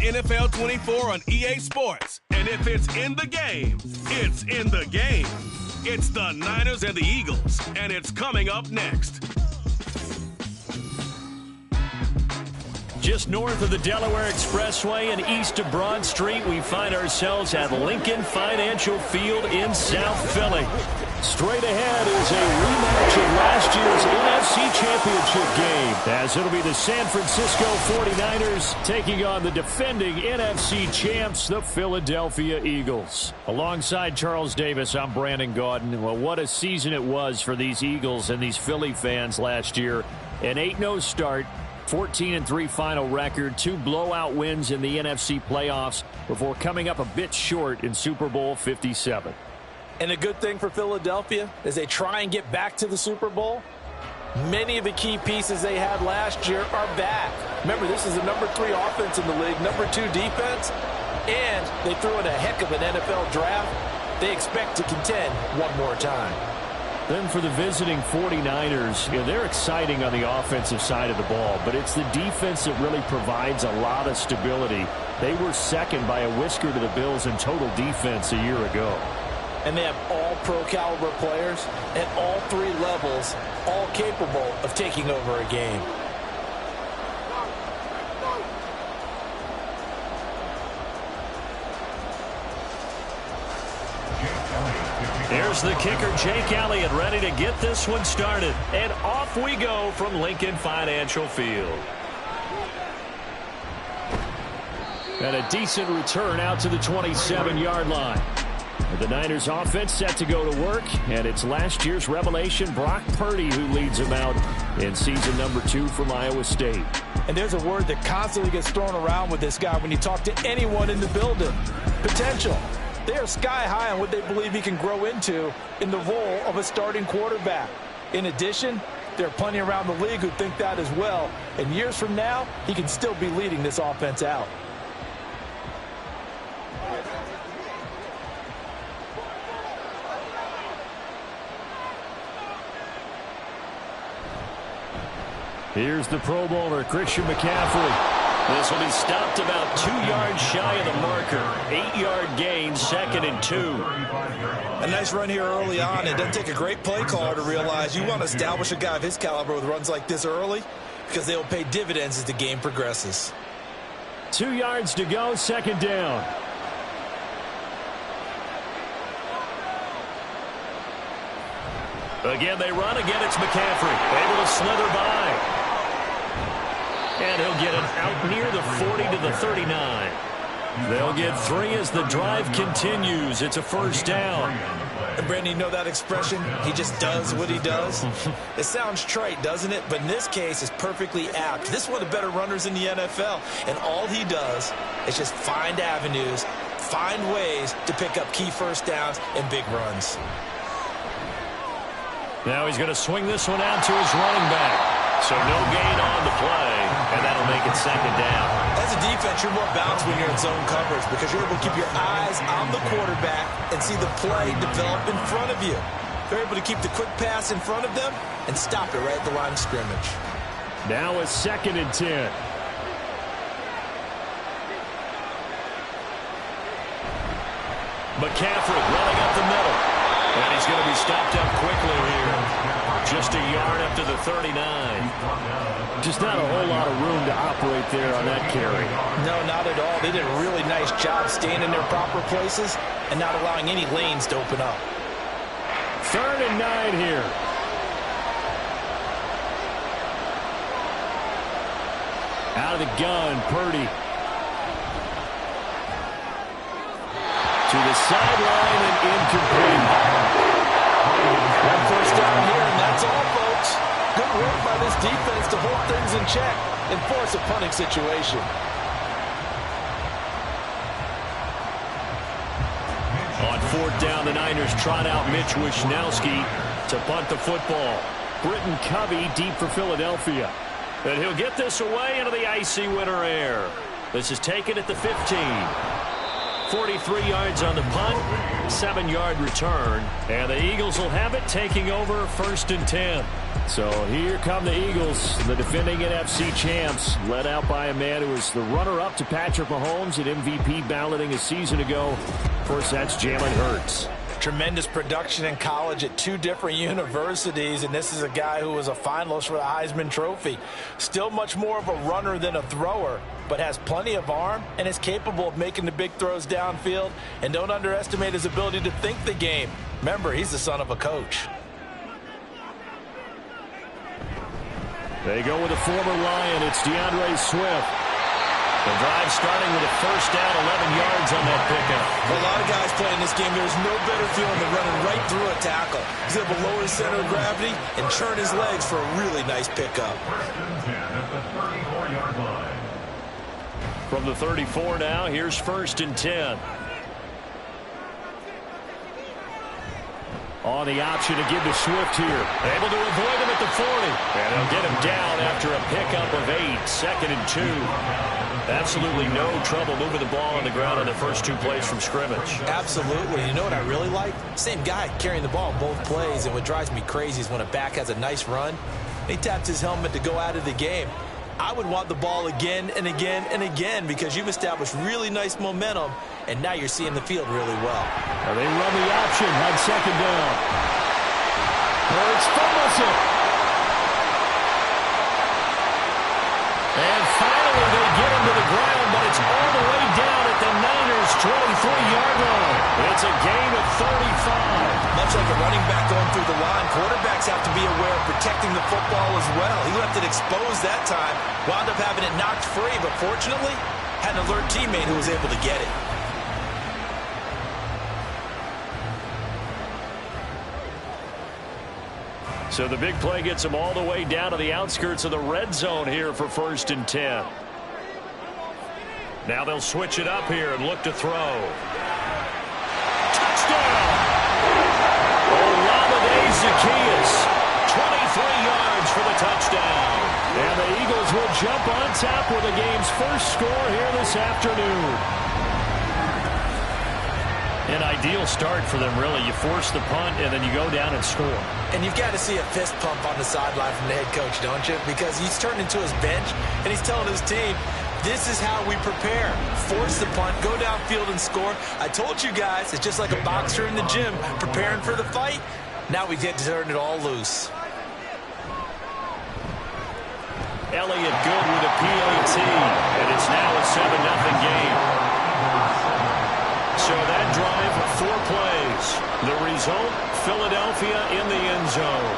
NFL 24 on EA Sports. And if it's in the game, it's in the game. It's the Niners and the Eagles, and it's coming up next. Just north of the Delaware Expressway and east of Broad Street, we find ourselves at Lincoln Financial Field in South Philly. Straight ahead is a rematch of last year's NFC Championship game, as it'll be the San Francisco 49ers taking on the defending NFC champs, the Philadelphia Eagles. Alongside Charles Davis, I'm Brandon Gaudin. Well, what a season it was for these Eagles and these Philly fans last year. An 8-0 start. 14-3 final record, 2 blowout wins in the NFC playoffs before coming up a bit short in Super Bowl 57. And a good thing for Philadelphia is they try and get back to the Super Bowl. Many of the key pieces they had last year are back. Remember, this is the number 3 offense in the league, number 2 defense, and they threw in a heck of an NFL draft. They expect to contend one more time. Then for the visiting 49ers, they're exciting on the offensive side of the ball, but it's the defense that really provides a lot of stability. They were second by a whisker to the Bills in total defense a year ago. And they have all pro-caliber players at all 3 levels, all capable of taking over a game. Here's the kicker, Jake Elliott, ready to get this one started. And off we go from Lincoln Financial Field. And a decent return out to the 27-yard line. The Niners offense set to go to work, and it's last year's revelation, Brock Purdy, who leads them out in season number 2 from Iowa State. And there's a word that constantly gets thrown around with this guy when you talk to anyone in the building. Potential. They are sky high on what they believe he can grow into in the role of a starting quarterback. In addition, there are plenty around the league who think that as well. And years from now, he can still be leading this offense out. Here's the Pro Bowler, Christian McCaffrey. This will be stopped about 2 yards shy of the marker. 8-yard gain, 2nd and 2. A nice run here early on. It doesn't take a great play caller to realize you want to establish a guy of his caliber with runs like this early, because they'll pay dividends as the game progresses. 2 yards to go, 2nd down. Again, they run. Again, it's McCaffrey. Able to slither by. And he'll get it out near the 40 to the 39. They'll get 3 as the drive continues. It's a 1st down. And Brandon, you know that expression? He just does what he does. It sounds trite, doesn't it? But in this case, it's perfectly apt. This is one of the better runners in the NFL. And all he does is just find avenues, find ways to pick up key 1st downs and big runs. Now he's going to swing this one out to his running back. So no gain on the play, and that'll make it 2nd down. As a defense, you're more balanced when you're in zone coverage because you're able to keep your eyes on the quarterback and see the play develop in front of you. They're able to keep the quick pass in front of them and stop it right at the line of scrimmage. Now a 2nd and 10. McCaffrey running up the middle. And he's going to be stopped up quickly here. Just a yard up to the 39. Just not a whole lot of room to operate there on that carry. No, not at all. They did a really nice job staying in their proper places and not allowing any lanes to open up. 3rd and 9 here. Out of the gun, Purdy. To the sideline and incomplete. 1st down here, and that's all, folks. Good work by this defense to hold things in check and force a punting situation. On 4th down, the Niners trot out Mitch Wishnowsky to punt the football. Britton Covey deep for Philadelphia. And he'll get this away into the icy winter air. This is taken at the 15. 43 yards on the punt, 7-yard return, and the Eagles will have it taking over 1st and 10. So here come the Eagles, the defending NFC champs, led out by a man who was the runner-up to Patrick Mahomes at MVP balloting a season ago. Of course, that's Jalen Hurts. Tremendous production in college at 2 different universities, and this is a guy who was a finalist for the Heisman Trophy. Still much more of a runner than a thrower, but has plenty of arm and is capable of making the big throws downfield. And don't underestimate his ability to think the game. Remember, he's the son of a coach. They go with a former Lion. It's DeAndre Swift. The drive starting with a first down, 11 yards on that pickup. For a lot of guys playing this game, there's no better feeling than running right through a tackle. He's able to lower his center of gravity and churn his legs for a really nice pickup. From the 34 now, here's 1st and 10. On the option to give to Swift here. Able to avoid him at the 40. And they'll get him down after a pickup of 8. 2nd and 2. Absolutely no trouble moving the ball on the ground on the first 2 plays from scrimmage. Absolutely. You know what I really like? Same guy carrying the ball both plays. And what drives me crazy is when a back has a nice run, he taps his helmet to go out of the game. I would want the ball again and again and again because you've established really nice momentum, and now you're seeing the field really well. Now they run the option on 2nd down. Hurts fumbles it. And finally they get him to the ground, but it's all the way down at the Niners' 23-yard line. It's a gain of 35. Much like a running back going through the line, quarterbacks have to be aware of protecting the football as well. He left it exposed that time, wound up having it knocked free, but fortunately had an alert teammate who was able to get it. So the big play gets him all the way down to the outskirts of the red zone here for 1st and 10. Now they'll switch it up here and look to throw. Touchdown! Olamide Zaccheaus, 23 yards for the touchdown. And the Eagles will jump on top with the game's first score here this afternoon. An ideal start for them, really. You force the punt, and then you go down and score. And you've got to see a fist pump on the sideline from the head coach, don't you? Because he's turned into his bench, and he's telling his team, this is how we prepare. Force the punt, go downfield and score. I told you guys, it's just like a boxer in the gym preparing for the fight. Now we get to turn it all loose. Elliott good with a PAT, and it's now a 7-0 game. So that drive, 4 plays. The result, Philadelphia in the end zone.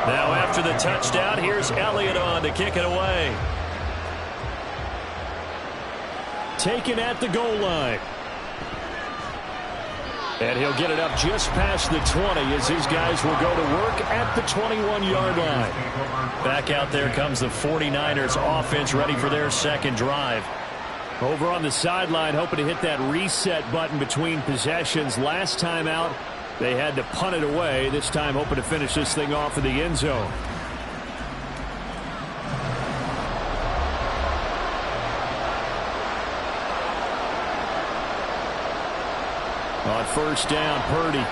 Now after the touchdown, here's Elliott on to kick it away. Taken at the goal line. And he'll get it up just past the 20 as his guys will go to work at the 21-yard line. Back out there comes the 49ers offense ready for their second drive. Over on the sideline, hoping to hit that reset button between possessions. Last time out, they had to punt it away. This time hoping to finish this thing off in the end zone. On first down, Purdy.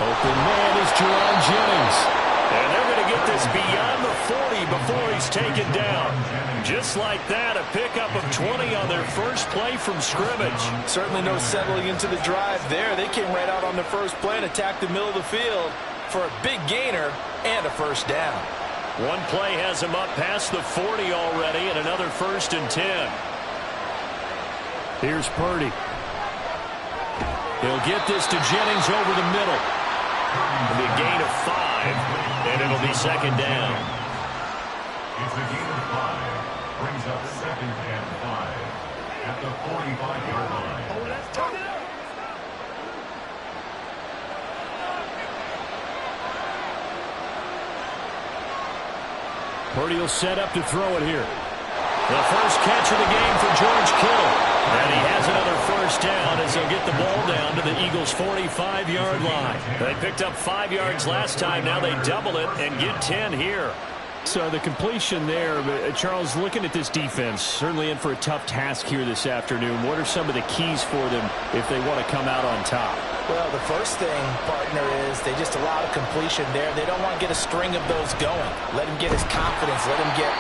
Open man is Jerron Jennings. And they're going to get this beyond the 40 before he's taken down. Just like that, a pickup of 20 on their first play from scrimmage. Certainly no settling into the drive there. They came right out on the first play and attacked the middle of the field for a big gainer and a first down. One play has him up past the 40 already, and another 1st and 10. Here's Purdy. He'll get this to Jennings over the middle. It'll be a gain of 5, and it'll be second down. It's a gain of 5. Brings up 2nd and 5 at the 45-yard line. Oh, let's turn it up. Purdy will set up to throw it here. The first catch of the game for George Kittle. And he has another first down as he'll get the ball down to the Eagles' 45-yard line. They picked up 5 yards last time. Now they double it and get 10 here. So the completion there, Charles, looking at this defense, certainly in for a tough task here this afternoon. What are some of the keys for them if they want to come out on top? Well, the first thing, partner, is they just allow a completion there. They don't want to get a string of those going. Let him get his confidence. Let him get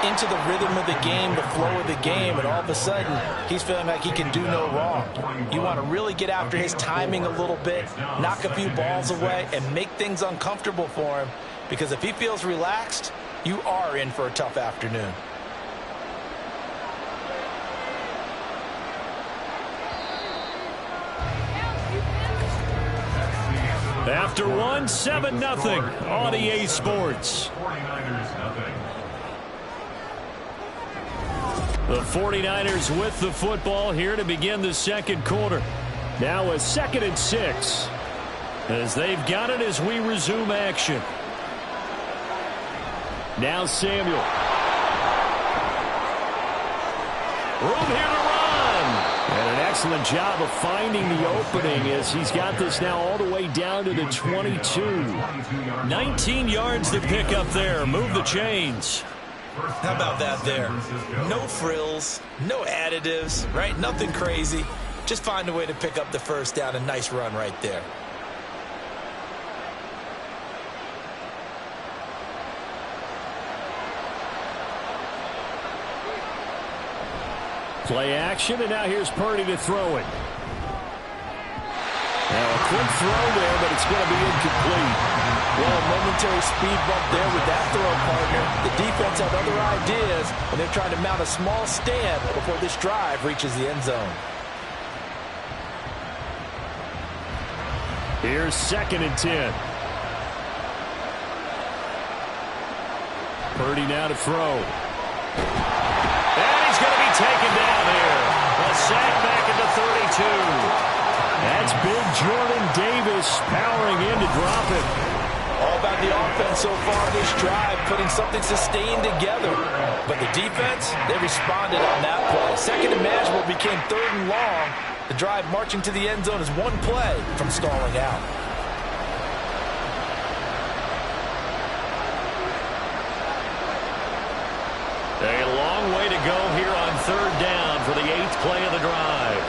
into the rhythm of the game, the flow of the game, and all of a sudden, he's feeling like he can do no wrong. You want to really get after his timing a little bit, knock a few balls away, and make things uncomfortable for him, because if he feels relaxed, you are in for a tough afternoon. After one, 7-0 on EA Sports. 49ers nothing. The 49ers with the football here to begin the second quarter. Now a 2nd and 6 as they've got it as we resume action. Now Samuel. Room here to run. And an excellent job of finding the opening as he's got this now all the way down to the 22. 19 yards to pick up there. Move the chains. How about that there? No frills, no additives, right? Nothing crazy. Just find a way to pick up the first down. A nice run right there. Play action, and now here's Purdy to throw it. Now a quick throw there, but it's going to be incomplete. Well, a momentary speed bump there with that throw, partner. The defense had other ideas, and they're trying to mount a small stand before this drive reaches the end zone. Here's 2nd and 10. Purdy now to throw. And he's going to be taken down here. A sack back at the 32. That's big Jordan Davis powering in to drop it. All about the offense so far this drive, putting something sustained together. But the defense, they responded on that play. 2nd and manageable became 3rd and long. The drive marching to the end zone is one play from stalling out. A long way to go here on 3rd down for the 8th play of the drive.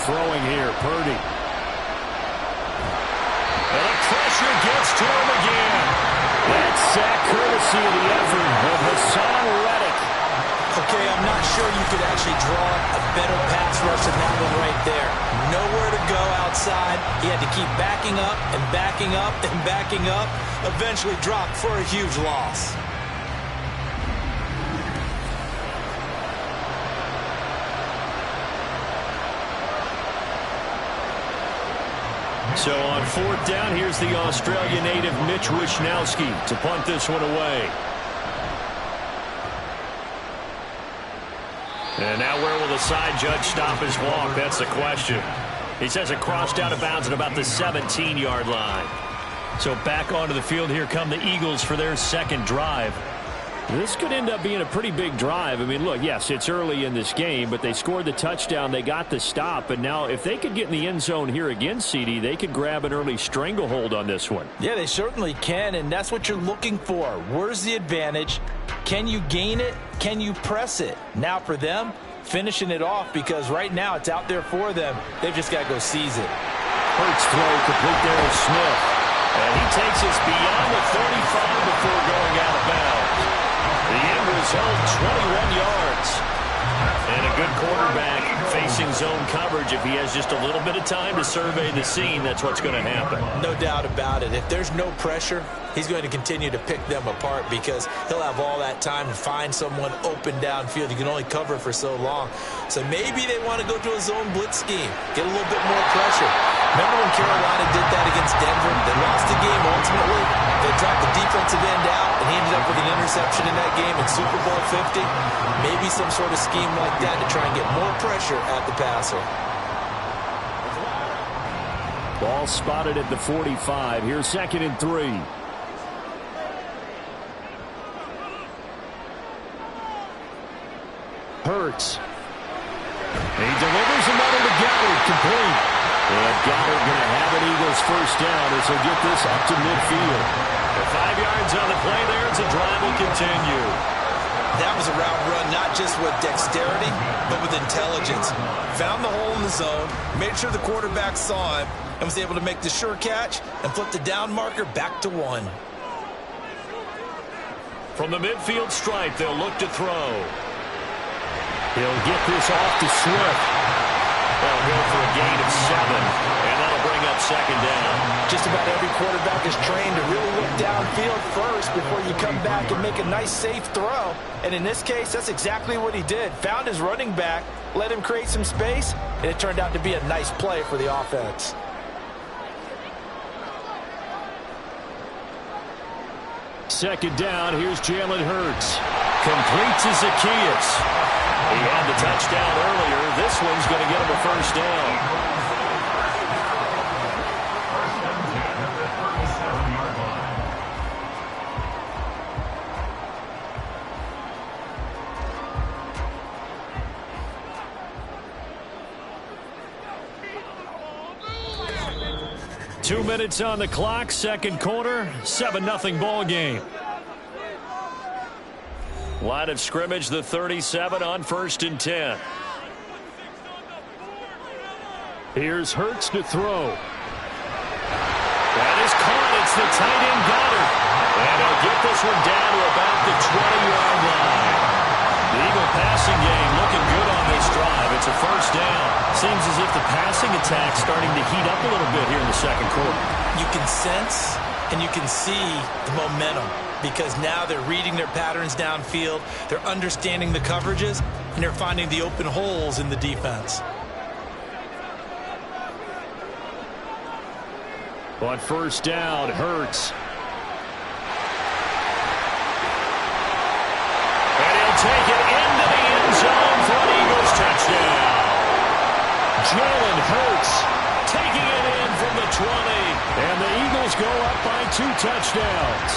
Throwing here, Purdy. And the pressure gets to him again. That sack courtesy of the effort of Hassan Reddick. Okay, I'm not sure you could actually draw a better pass rush than that one right there. Nowhere to go outside. He had to keep backing up and backing up and backing up. Eventually dropped for a huge loss. So on 4th down, here's the Australia native Mitch Wishnowsky to punt this one away. And now where will the side judge stop his walk? That's the question. He says it crossed out of bounds at about the 17-yard line. So back onto the field, here come the Eagles for their 2nd drive. This could end up being a pretty big drive. I mean, look, yes, it's early in this game, but they scored the touchdown. They got the stop. And now if they could get in the end zone here again, CD, they could grab an early stranglehold on this one. Yeah, they certainly can, and that's what you're looking for. Where's the advantage? Can you gain it? Can you press it? Now for them, finishing it off, because right now it's out there for them. They've just got to go seize it. Hurts throw complete there with Smith. And he takes us beyond the 35 before going out of bounds. The end result, 21 yards. And a good quarterback facing zone coverage. If he has just a little bit of time to survey the scene, that's what's going to happen. No doubt about it. If there's no pressure, he's going to continue to pick them apart because he'll have all that time to find someone open downfield. You can only cover for so long. So maybe they want to go to a zone blitz scheme, get a little bit more pressure. Remember when Carolina did that against Denver? They lost the game ultimately. They dropped the defensive end out, and he ended up with an interception in that game in Super Bowl 50. Maybe some sort of scheme like that to try and get more pressure at the passer. Ball spotted at the 45. Here's 2nd and 3. Hurts. He delivers another to Goddard, complete. And Goddard going to have an Eagles first down as he'll get this up to midfield. 5 yards on the play there as the drive will continue. That was a route run, not just with dexterity, but with intelligence. Found the hole in the zone, made sure the quarterback saw it, and was able to make the sure catch and flip the down marker back to 1. From the midfield stripe, they'll look to throw. He'll get this off to Swift. They'll go for a gain of 7, and that'll bring up second down. Just about every quarterback is trained to really look downfield first before you come back and make a nice, safe throw. And in this case, that's exactly what he did. Found his running back, let him create some space, and it turned out to be a nice play for the offense. Second down, here's Jalen Hurts. Completes to Zacchaeus. He had the touchdown earlier. This one's going to get him a first down. 2 minutes on the clock, second quarter, 7-0 ball game. Line of scrimmage, the 37 on 1st and 10. Here's Hurts to throw. That is caught. It's the tight end Goddard. And he'll get this one down to about the 20-yard line. The Eagle passing game looking good on this drive. It's a first down. Seems as if the passing attack's starting to heat up a little bit here in the second quarter. You can sense and you can see the momentum because now they're reading their patterns downfield, they're understanding the coverages, and they're finding the open holes in the defense. On first down, Hurts. And he'll take it into the end zone for an Eagles touchdown. Jalen Hurts taking it in from the 20. And the Eagles go up by 2 touchdowns.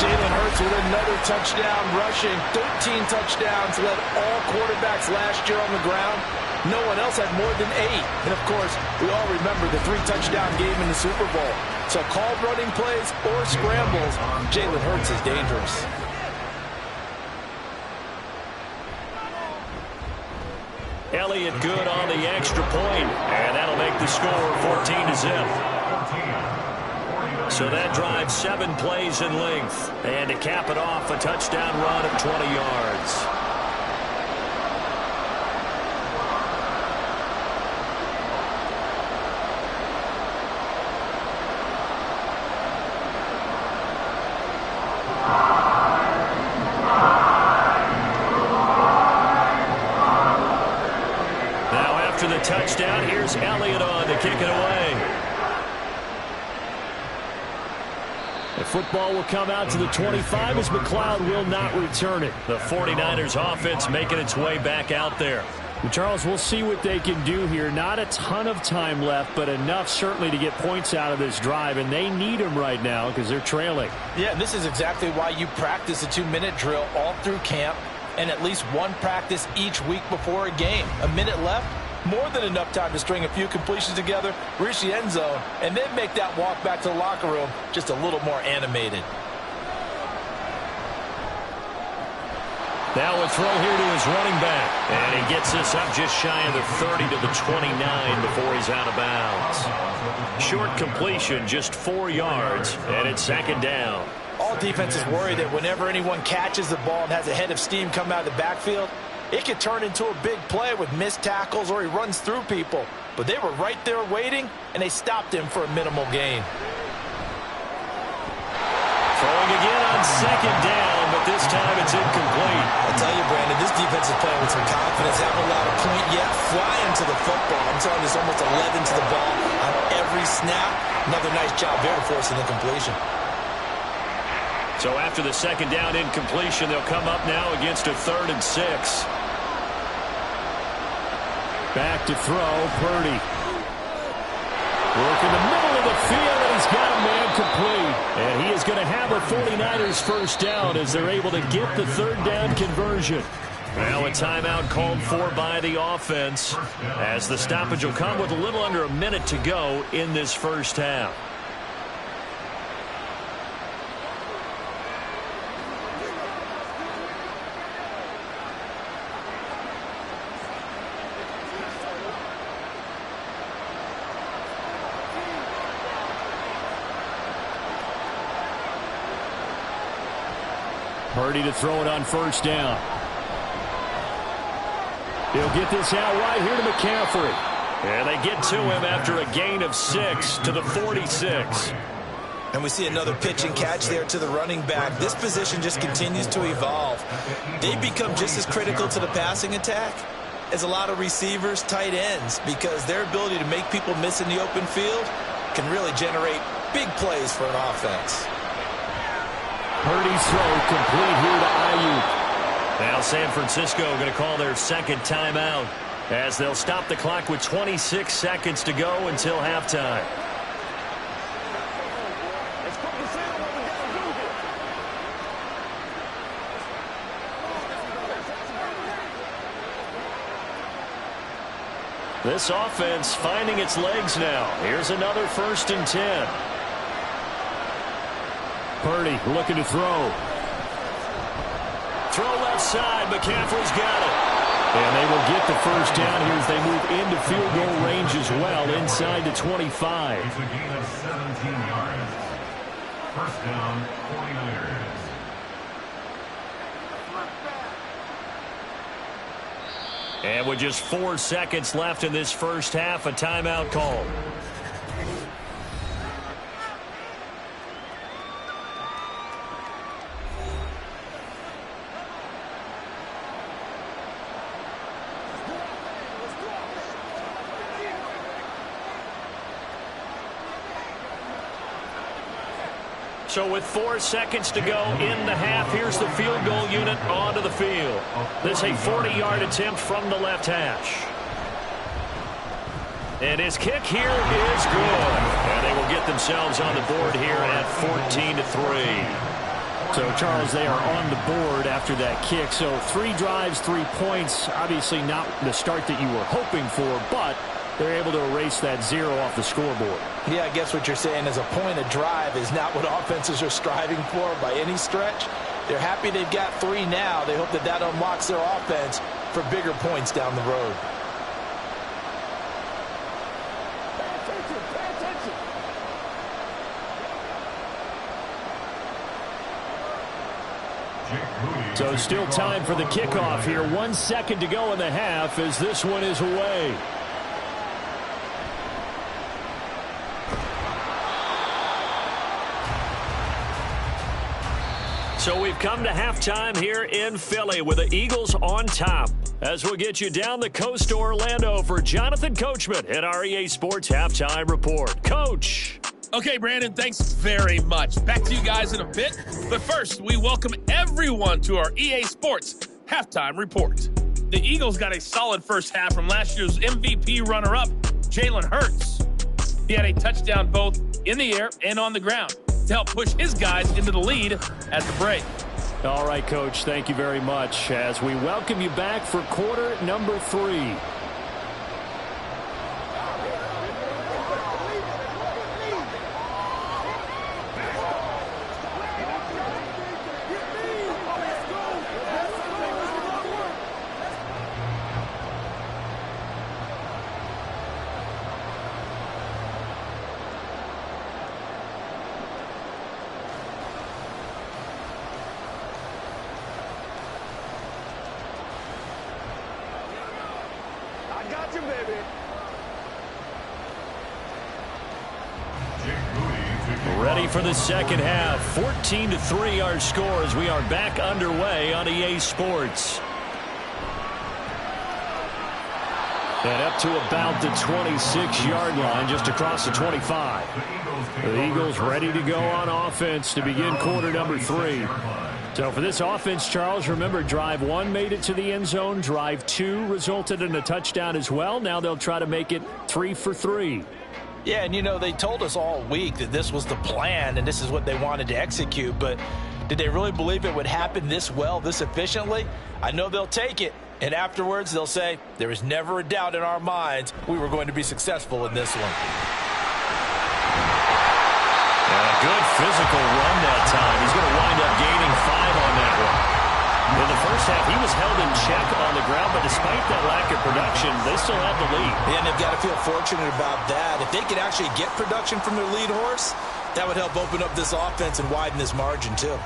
Jalen Hurts with another touchdown rushing. 13 touchdowns, led all quarterbacks last year on the ground. No one else had more than 8. And, of course, we all remember the 3-touchdown game in the Super Bowl. So called running plays or scrambles, Jalen Hurts is dangerous. Elliott good on the extra point, and that'll make the score 14-0. So that drives 7 plays in length. And to cap it off, a touchdown run of 20 yards. Touchdown. Here's Elliott on to kick it away. The football will come out to the 25 as McLeod will not return it. The 49ers offense making its way back out there. And Charles, we'll see what they can do here. Not a ton of time left, but enough certainly to get points out of this drive, and they need them right now because they're trailing. Yeah, and this is exactly why you practice a 2-minute drill all through camp and at least one practice each week before a game. A minute left. More than enough time to string a few completions together, reach the end zone, and then make that walk back to the locker room just a little more animated. Now a throw here to his running back. And he gets this up just shy of the 30 to the 29 before he's out of bounds. Short completion, just 4 yards, and it's second down. All defenses worry that whenever anyone catches the ball and has a head of steam come out of the backfield, it could turn into a big play with missed tackles or he runs through people. But they were right there waiting, and they stopped him for a minimal gain. Throwing again on second down, but this time it's incomplete. I tell you, Brandon, this defense is playing with some confidence, haven't allowed a point yet, flying to the football. I'm telling you, it's almost 11 to the ball on every snap. Another nice job there forcing the completion. So after the second down incompletion, they'll come up now against a 3rd and 6. Back to throw, Purdy. Work in the middle of the field, and he's got a man complete. And he is going to have a 49ers first down as they're able to get the 3rd down conversion. Now a timeout called for by the offense, as the stoppage will come with a little under a minute to go in this first half. Purdy to throw it on first down. He'll get this out right here to McCaffrey. And they get to him after a gain of 6 to the 46. And we see another pitch and catch there to the running back. This position just continues to evolve. They become just as critical to the passing attack as a lot of receivers, tight ends, because their ability to make people miss in the open field can really generate big plays for an offense. Purdy's throw complete here to Ayuk. Now San Francisco going to call their second timeout as they'll stop the clock with 26 seconds to go until halftime. This offense finding its legs now. Here's another 1st and 10. Purdy looking to throw. Throw left side. McCaffrey's got it. And they will get the first down here as they move into field goal range as well, inside the 25. It's a gain of 17 yards. First down, 49ers. And with just 4 seconds left in this first half, a timeout call. So with 4 seconds to go in the half, here's the field goal unit onto the field. This a 40-yard attempt from the left hash. And his kick here is good. And they will get themselves on the board here at 14-3. So, Charles, they are on the board after that kick. So 3 drives, 3 points. Obviously not the start that you were hoping for, but they're able to erase that 0 off the scoreboard. Yeah, I guess what you're saying is a point of drive is not what offenses are striving for by any stretch. They're happy they've got 3 now. They hope that that unlocks their offense for bigger points down the road. So still time for the kickoff here. 1 second to go in the half as this one is away. So we've come to halftime here in Philly with the Eagles on top. As we'll get you down the coast to Orlando for Jonathan Coachman at our EA Sports Halftime Report. Coach. Okay, Brandon, thanks very much. Back to you guys in a bit. But first, we welcome everyone to our EA Sports Halftime Report. The Eagles got a solid first half from last year's MVP runner-up, Jalen Hurts. He had a touchdown both in the air and on the ground to help push his guys into the lead at the break. All right, Coach, thank you very much as we welcome you back for quarter number 3. Ready for the second half. 14-3 our score as we are back underway on EA Sports. And up to about the 26-yard line, just across the 25. The Eagles ready to go on offense to begin quarter number 3. So for this offense, Charles, remember, drive 1 made it to the end zone. Drive 2 resulted in a touchdown as well. Now they'll try to make it 3 for 3. Yeah, and you know, they told us all week that this was the plan and this is what they wanted to execute, but Did they really believe it would happen this well, this efficiently? I know they'll take it. And afterwards, they'll say, there was never a doubt in our minds we were going to be successful in this one. And a good physical run that time. He's going to wind up gaining 5 on that one. In the first half, he was held in check on the ground, but despite that lack of production, they still have the lead. And they've got to feel fortunate about that. If they could actually get production from their lead horse, that would help open up this offense and widen this margin, too.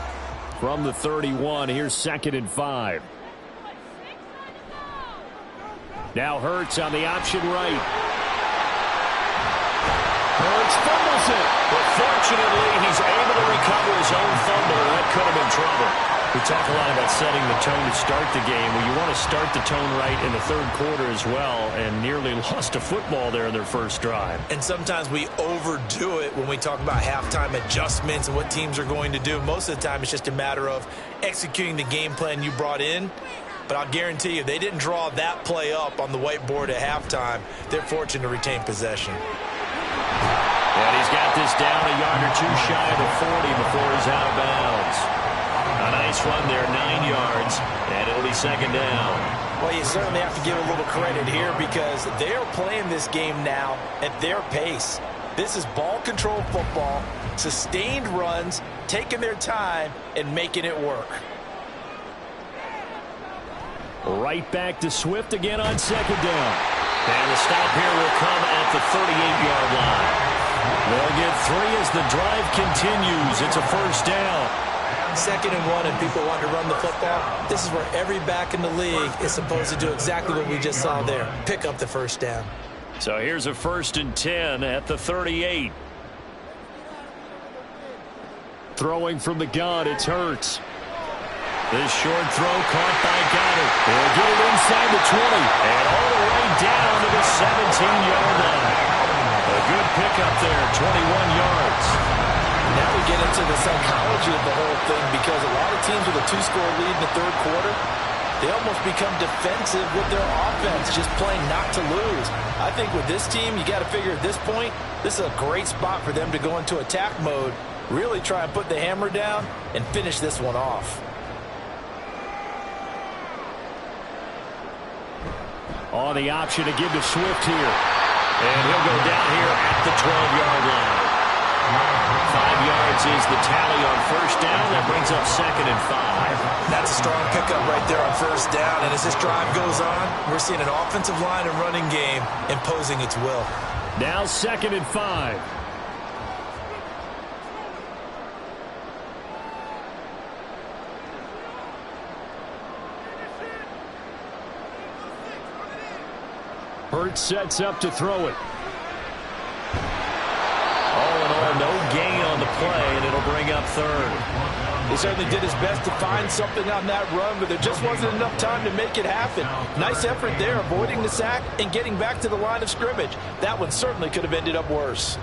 From the 31, here's 2nd and 5. Now Hurts on the option right. Hurts fumbles it. But fortunately, he's able to recover his own fumble, and that could have been trouble. We talk a lot about setting the tone to start the game. Well, you want to start the tone right in the third quarter as well, and nearly lost a football there in their first drive. And sometimes we overdo it when we talk about halftime adjustments and what teams are going to do. Most of the time, it's just a matter of executing the game plan you brought in. But I'll guarantee you, they didn't draw that play up on the whiteboard at halftime. They're fortunate to retain possession. And he's got this down a yard or two shy of the 40 before he's out of bounds. A nice run there, 9 yards, and it'll be 2nd down. Well, you certainly have to give a little credit here because they're playing this game now at their pace. This is ball control football, sustained runs, taking their time, and making it work. Right back to Swift again on 2nd down. And the stop here will come at the 38-yard line. They'll get 3 as the drive continues. It's a 1st down. 2nd and 1 and people want to run the football. This is where every back in the league is supposed to do exactly what we just saw there. Pick up the 1st down. So here's a 1st and 10 at the 38. Throwing from the gun, it's Hurts. This short throw caught by Goddard. They'll get it inside the 20 and all the way down to the 17-yard line. A good pickup there, 21 yards. Now we get into the psychology of the whole thing because a lot of teams with a 2-score lead in the third quarter, they almost become defensive with their offense, just playing not to lose. I think with this team, you got to figure at this point, this is a great spot for them to go into attack mode, really try and put the hammer down and finish this one off. On the option to give to Swift here. And he'll go down here at the 12-yard line. 5 yards is the tally on 1st down. That brings up 2nd and 5. That's a strong pickup right there on 1st down. And as this drive goes on, we're seeing an offensive line and running game imposing its will. Now 2nd and 5. Hurts sets up to throw it. All in all, no gain on the play, and it'll bring up 3rd. He certainly did his best to find something on that run, but there just wasn't enough time to make it happen. Nice effort there, avoiding the sack and getting back to the line of scrimmage. That one certainly could have ended up worse.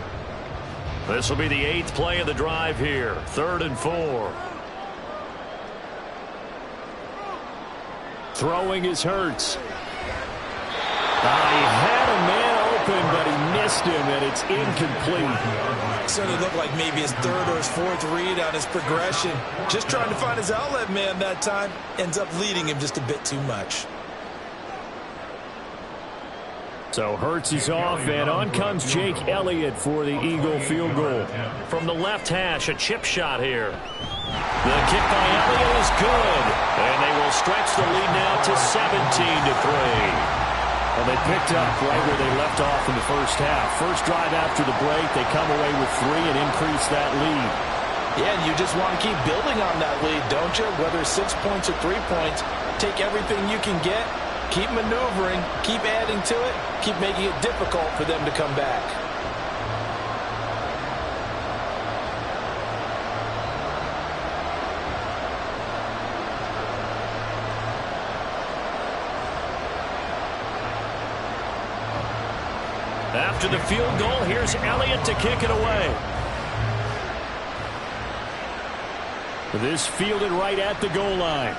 This will be the 8th play of the drive here. 3rd and 4. Throwing is Hurts. He had a man open, but he missed him, and it's incomplete. Certainly looked like maybe his 3rd or his 4th read on his progression. Just trying to find his outlet man that time. Ends up leading him just a bit too much. So Hurts is off, and on comes Jake Elliott for the Eagle field goal. From the left hash, a chip shot here. The kick by Elliott is good, and they will stretch the lead now to 17-3. Well, they picked up right where they left off in the first half. First drive after the break, they come away with 3 and increase that lead. Yeah, and you just want to keep building on that lead, don't you? Whether it's 6 points or 3 points, take everything you can get, keep maneuvering, keep adding to it, keep making it difficult for them to come back. After the field goal, here's Elliott to kick it away. This fielded right at the goal line.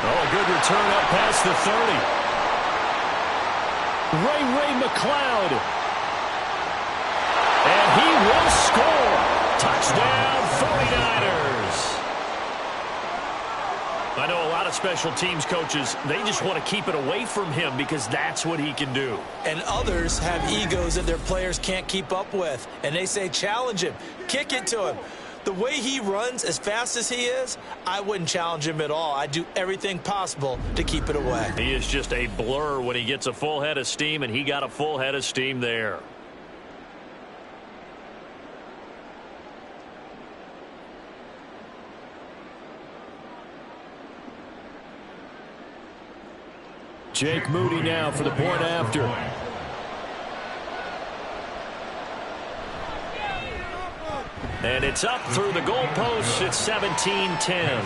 Oh, a good return up past the 30. Ray McLeod. And he will score. Touchdown, 49ers. I know a lot of special teams coaches, they just want to keep it away from him because that's what he can do. And others have egos that their players can't keep up with. And they say, challenge him, kick it to him. The way he runs as fast as he is, I wouldn't challenge him at all. I'd do everything possible to keep it away. He is just a blur when he gets a full head of steam, and he got a full head of steam there. Jake Moody now for the point after. And it's up through the goalposts. It's 17-10.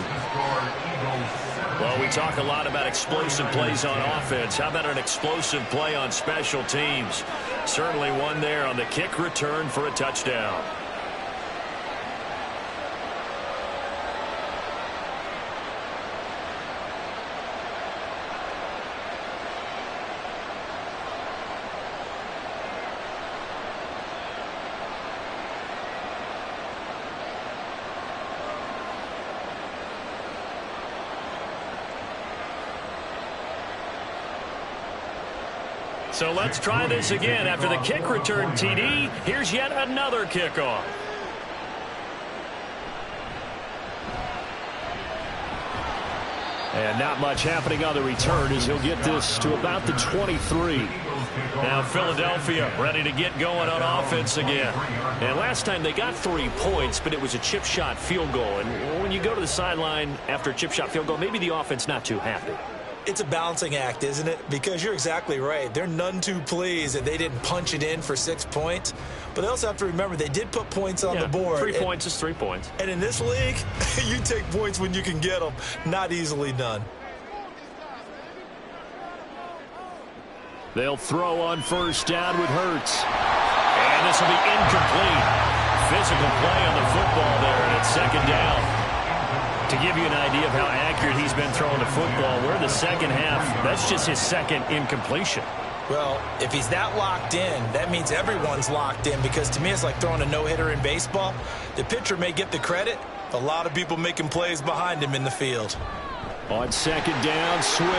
Well, we talk a lot about explosive plays on offense. How about an explosive play on special teams? Certainly one there on the kick return for a touchdown. So let's try this again. After the kick return TD, here's yet another kickoff. And not much happening on the return as he'll get this to about the 23. Now Philadelphia ready to get going on offense again. And last time they got 3 points, but it was a chip shot field goal. And when you go to the sideline after a chip shot field goal, maybe the offense not too happy. It's a balancing act, isn't it? Because you're exactly right. They're none too pleased that they didn't punch it in for 6 points. But they also have to remember they did put points on the board. 3 points is 3 points. And in this league, you take points when you can get them. Not easily done. They'll throw on first down with Hurts. And this will be incomplete. Physical play on the football there, and it's second down. To give you an idea of how accurate he's been throwing the football, we're in the second half. That's just his second incompletion. Well, if he's that locked in, that means everyone's locked in, because to me it's like throwing a no-hitter in baseball. The pitcher may get the credit, a lot of people making plays behind him in the field. On second down, Swift.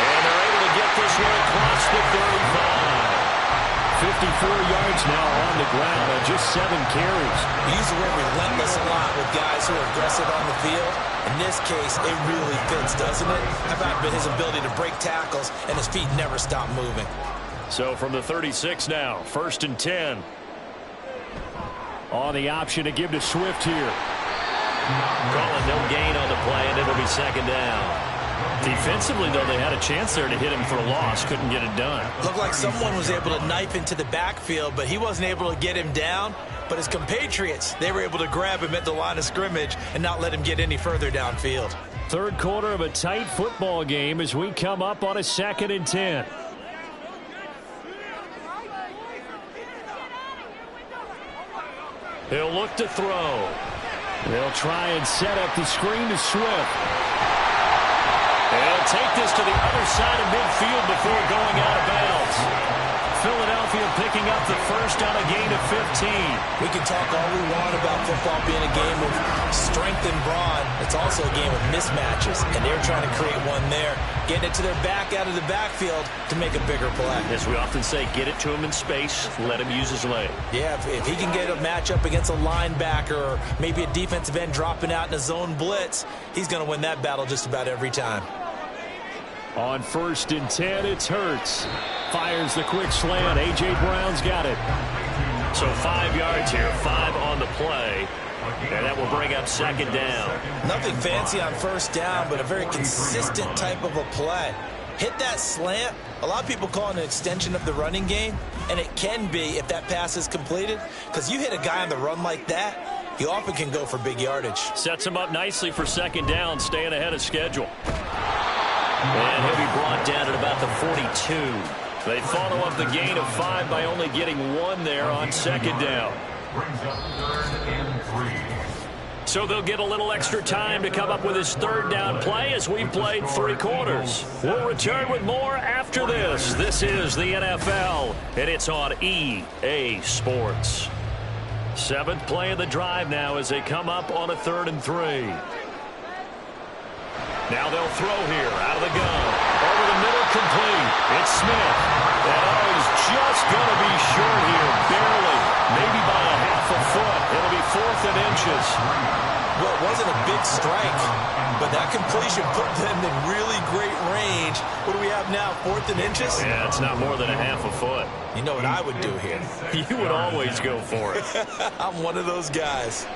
And they're able to get this one across the 35. 54 yards now on the ground on just 7 carries. We use the word relentless a lot with guys who are aggressive on the field. In this case, it really fits, doesn't it? How about his ability to break tackles and his feet never stop moving? So from the 36 now, 1st and 10. On the option to give to Swift here. Calling no gain on the play, and it'll be second down. Defensively, though, they had a chance there to hit him for a loss. Couldn't get it done. Looked like someone was able to knife into the backfield, but he wasn't able to get him down. But his compatriots, they were able to grab him at the line of scrimmage and not let him get any further downfield. Third quarter of a tight football game as we come up on a 2nd and 10. He'll look to throw. They'll try and set up the screen to Swift. They'll take this to the other side of midfield before going out of bounds. Philadelphia picking up the first on a gain of 15. We can talk all we want about football being a game of strength and brawn. It's also a game of mismatches, and they're trying to create one there, getting it to their back out of the backfield to make a bigger play. As we often say, get it to him in space, let him use his leg. Yeah, if he can get a matchup against a linebacker or maybe a defensive end dropping out in a zone blitz, he's going to win that battle just about every time. On 1st and 10, it's Hurts. Fires the quick slant. A.J. Brown's got it. So 5 yards here, 5 on the play. And that will bring up second down. Nothing fancy on first down, but a very consistent type of a play. Hit that slant. A lot of people call it an extension of the running game, and it can be if that pass is completed, because you hit a guy on the run like that, he often can go for big yardage. Sets him up nicely for second down, staying ahead of schedule. And he'll be brought down at about the 42. They follow up the gain of 5 by only getting 1 there on second down. So they'll get a little extra time to come up with his third down play as we've played 3 quarters. We'll return with more after this. This is the NFL, and it's on EA Sports. Seventh play of the drive now as they come up on a 3rd and 3. Now they'll throw here out of the gun. Over the middle, complete. It's Smith. And he's just going to be short here, barely. Maybe by a half a foot. It'll be 4th and inches. Well, it wasn't a big strike, but that completion put them in really great range. What do we have now, 4th and inches? Yeah, it's not more than a half a foot. You know what I would do here? You would always go for it. I'm one of those guys.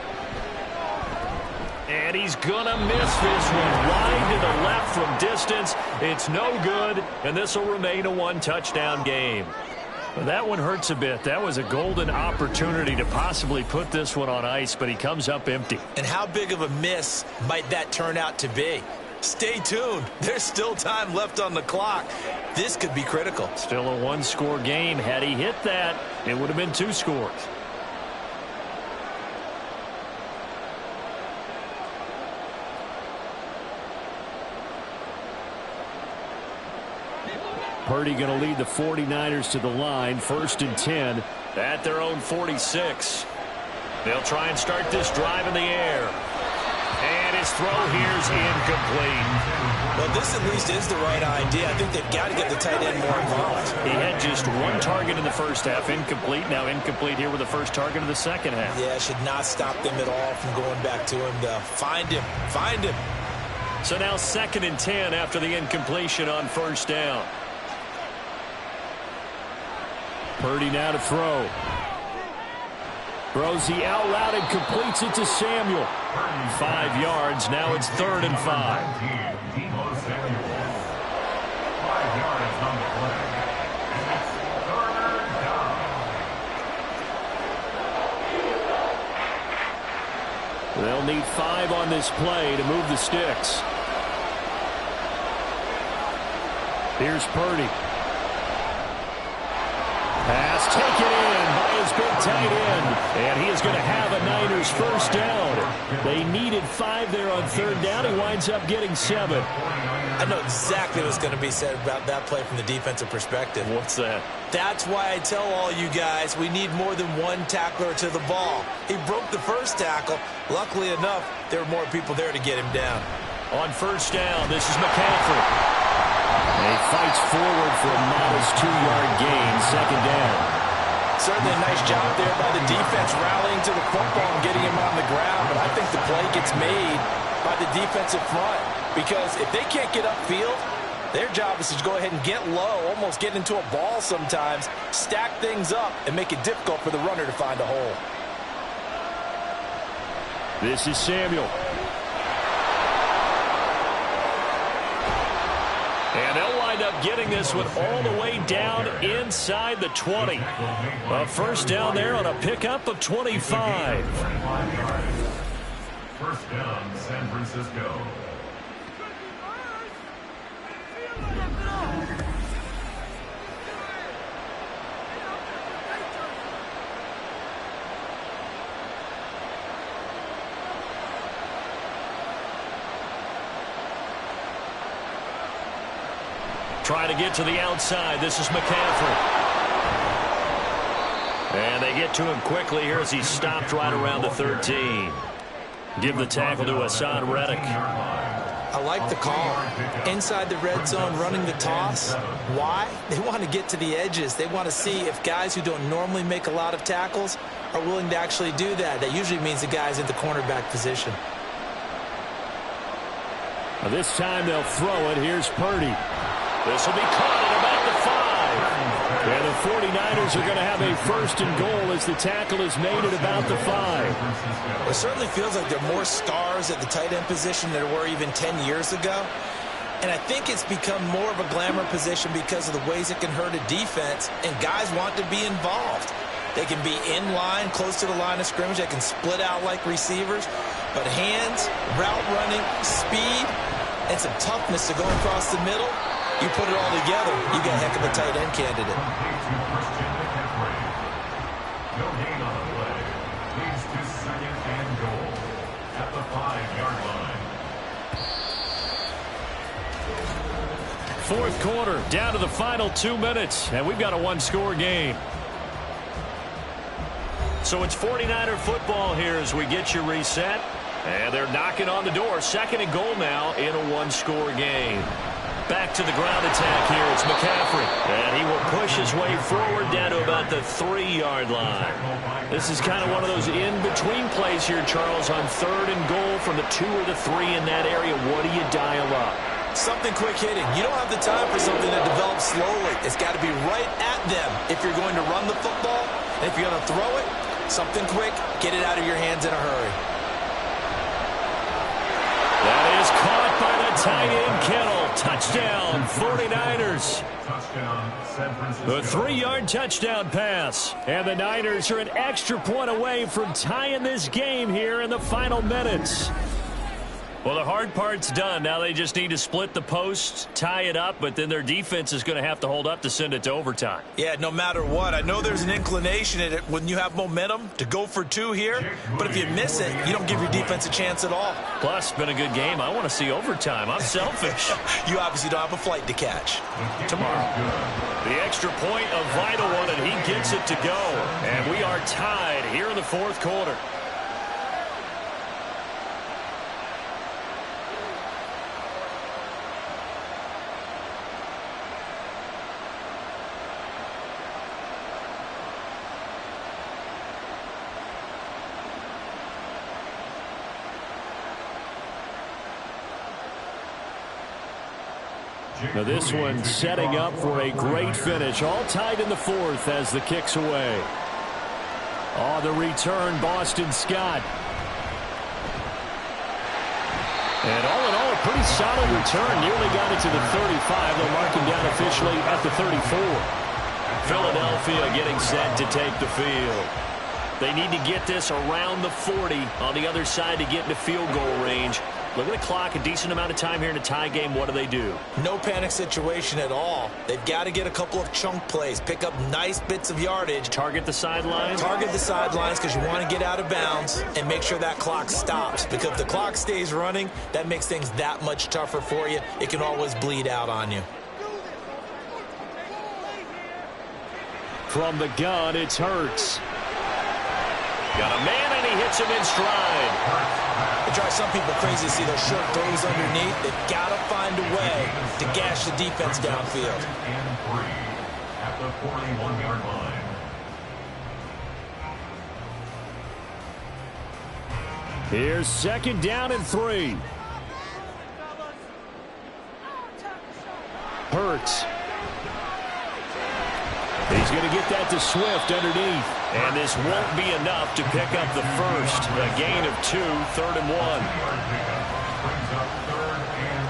And he's going to miss this one. Wide to the left from distance. It's no good, and this will remain a 1-touchdown game. Well, that one hurts a bit. That was a golden opportunity to possibly put this one on ice, but he comes up empty. And how big of a miss might that turn out to be? Stay tuned. There's still time left on the clock. This could be critical. Still a 1-score game. Had he hit that, it would have been 2 scores. Purdy going to lead the 49ers to the line. 1st and 10 at their own 46. They'll try and start this drive in the air. And his throw here's incomplete. Well, this at least is the right idea. I think they've got to get the tight end more involved. He had just 1 target in the first half. Incomplete. Now incomplete here with the first target of the second half. Yeah, should not stop them at all from going back to him, though. Find him. Find him. So now 2nd and 10 after the incompletion on 1st down. Purdy now to throw. Throws the out route and completes it to Samuel. 5 yards. Now it's 3rd and 5. 5 yards on the play. And it's 3rd down. They'll need 5 on this play to move the sticks. Here's Purdy. Pass taken in by his big tight end. And he is going to have a Niners 1st down. They needed 5 there on 3rd down. He winds up getting 7. I know exactly what's going to be said about that play from the defensive perspective. What's that? That's why I tell all you guys we need more than 1 tackler to the ball. He broke the first tackle. Luckily enough, there were more people there to get him down. On 1st down, this is McCaffrey. And he fights forward for a modest 2-yard gain, 2nd down. Certainly a nice job there by the defense rallying to the football and getting him on the ground. But I think the play gets made by the defensive front. Because if they can't get upfield, their job is to go ahead and get low, almost get into a ball sometimes, stack things up, and make it difficult for the runner to find a hole. This is Samuel. And they'll wind up getting this one all the way down inside the 20. A 1st down there on a pickup of 25. 1st down, San Francisco. Trying to get to the outside. This is McCaffrey. And they get to him quickly here as he's stopped right around the 13. Give the tackle to Hassan Reddick. I like the call. Inside the red zone, running the toss. Why? They want to get to the edges. They want to see if guys who don't normally make a lot of tackles are willing to actually do that. That usually means the guy's in the cornerback position. This time they'll throw it. Here's Purdy. This will be caught at about the 5. And the 49ers are going to have a 1st and goal as the tackle is made at about the 5. It certainly feels like there are more stars at the tight end position than there were even 10 years ago. And I think it's become more of a glamour position because of the ways it can hurt a defense, and guys want to be involved. They can be in line, close to the line of scrimmage. They can split out like receivers. But hands, route running, speed, and some toughness to go across the middle, you put it all together, you got a heck of a tight end candidate. No gain on the play. Leads to 2nd and goal at the 5-yard line. 4th quarter, down to the final 2 minutes, and we've got a 1-score game. So it's 49er football here as we get you reset. And they're knocking on the door. 2nd and goal now in a one-score game. Back to the ground attack here. It's McCaffrey. And he will push his way forward down to about the 3-yard line. This is kind of one of those in-between plays here, Charles, on 3rd and goal from the 2 or the 3 in that area. What do you dial up? Something quick hitting. You don't have the time for something that develops slowly. It's got to be right at them if you're going to run the football. And if you're going to throw it, something quick, get it out of your hands in a hurry. That is caught by the tight end, Kittle. Touchdown, 49ers. The 3-yard touchdown pass. And the Niners are an extra point away from tying this game here in the final minutes. Well, the hard part's done. Now they just need to split the posts, tie it up, but then their defense is going to have to hold up to send it to overtime. Yeah, no matter what. I know there's an inclination in it when you have momentum to go for 2 here, but if you miss it, you don't give your defense a chance at all. Plus, it's been a good game. I want to see overtime. I'm selfish. You obviously don't have a flight to catch. Tomorrow. The extra point, a vital one, and he gets it to go. And we are tied here in the 4th quarter. Now this one setting up for a great finish. All tied in the 4th as the kick's away. Oh, the return, Boston Scott. And all in all, a pretty solid return. Nearly got it to the 35. They'll mark him down officially at the 34. Philadelphia getting set to take the field. They need to get this around the 40 on the other side to get into field goal range. Look at the clock, a decent amount of time here in a tie game. What do? No panic situation at all. They've got to get a couple of chunk plays, pick up nice bits of yardage. Target the sidelines? Target the sidelines because you want to get out of bounds and make sure that clock stops. Because if the clock stays running, that makes things that much tougher for you. It can always bleed out on you. From the gun, it's Hurts. Got a man, and he hits him in stride. It drives some people crazy to see those short throws underneath. They've got to find a way to gash the defense downfield. And 3 at the 41-yard line. Here's 2nd down and 3. Hurts. He's going to get that to Swift underneath. And this won't be enough to pick up the first. A gain of 2, 3rd and 1. Brings up 3rd and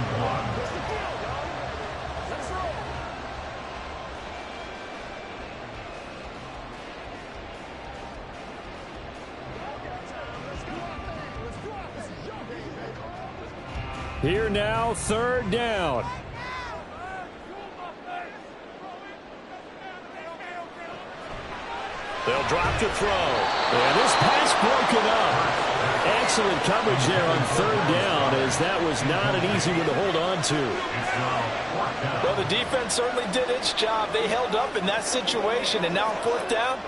1. Here now, 3rd down. They'll drop to throw. And this pass broken up. Excellent coverage there on 3rd down, as that was not an easy one to hold on to. Well, the defense certainly did its job. They held up in that situation, and now 4th down,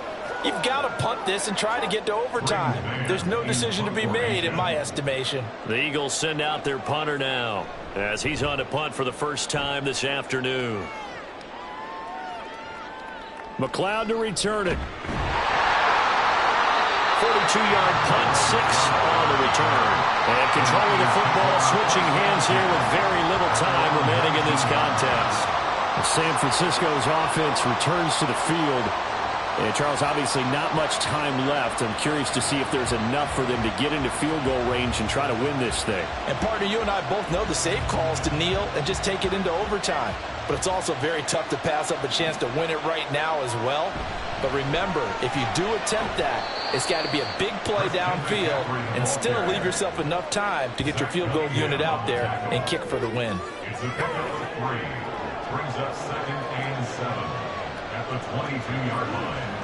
you've got to punt this and try to get to overtime. There's no decision to be made, in my estimation. The Eagles send out their punter now, as he's on to punt for the first time this afternoon. McLeod to return it. 42-yard punt, 6 on the return. And controlling the football, switching hands here with very little time remaining in this contest. San Francisco's offense returns to the field. And Charles, obviously not much time left. I'm curious to see if there's enough for them to get into field goal range and try to win this thing. And partner, you and I both know the safe calls to kneel and just take it into overtime. But it's also very tough to pass up a chance to win it right now as well. But remember, if you do attempt that, it's got to be a big play downfield and still leave yourself enough time to get your field goal unit out there and kick for the win. It's a pickup of 3. Brings up 2nd and 7 at the 22-yard line.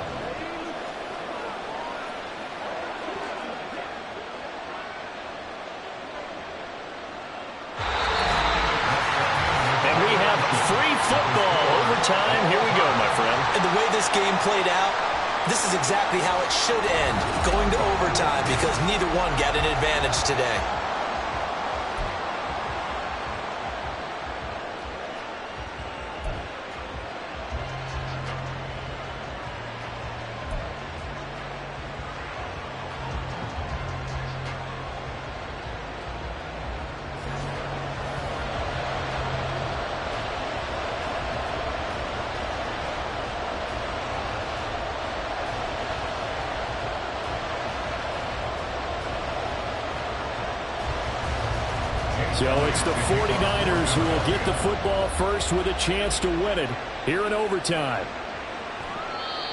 And we have free football overtime. Here we go, my friend. And the way this game played out, This is exactly how it should end, going to overtime, because neither one got an advantage today. So it's the 49ers who will get the football first with a chance to win it here in overtime.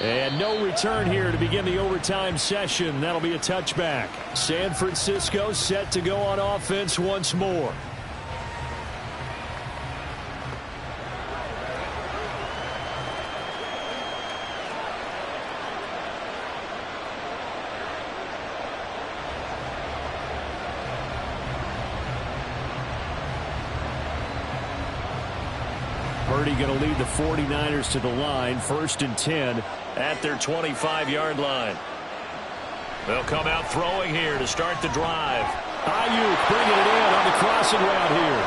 And no return here to begin the overtime session. That'll be a touchback. San Francisco set to go on offense once more. Purdy going to lead the 49ers to the line, 1st and 10 at their 25-yard line. They'll come out throwing here to start the drive. Ayuk bringing it in on the crossing route here.